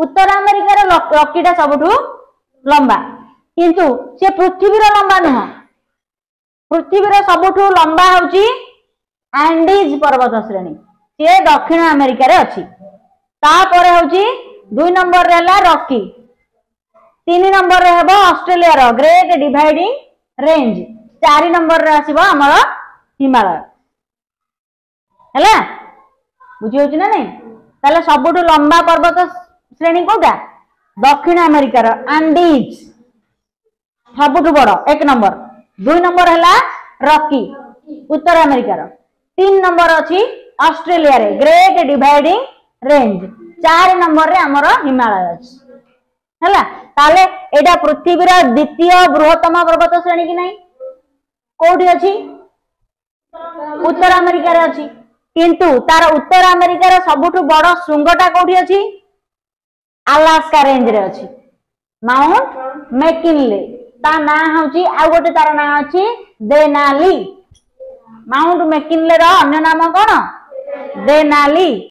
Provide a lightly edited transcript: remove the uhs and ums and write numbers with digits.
उत्तर अमेरिकार रॉकीटा सबुठु लंबा किंतु से पृथ्वीर लंबा नुह पृथ्वीर सबुठु लंबा होची एंडीज पर्वत श्रेणी से दक्षिण अमेरिकार अछि तापर होची 2 नंबर रे हला रॉकी 3 नंबर रे हेबो ऑस्ट्रेलिया रो ग्रेट डिवाइडिंग रेंज 4 नंबर रे आसीबो हमर हिमालय हला बुझी होची ना नहीं ताले सबुठु लंबा पर्वत श्रेणी कोटा दक्षिण अमेरिकार एंडीज सबुठु बड़ 1 नंबर 2 नंबर हला रॉकी उत्तर अमेरिकार 3 नंबर अछि ऑस्ट्रेलिया रे ग्रेट डिवाइडिंग रेंज 4 नंबर रे हमर हिमालय अछि हला ताले एटा पृथ्वीर द्वितीय बृहत्तम पर्वत श्रेणी कि नहीं कोठी अछि उत्तर अमेरिका रे अछि किंतु तार उत्तर अमेरिकार सबुठु बड़ शृंगटा कोठी अछि अलास्का रेंज रे अछि माउंट मैकिनले ता ना होची आ गोटे तार ना अछि देनाली माउंट मैकिनले रो अन्य नाम कोन देनाली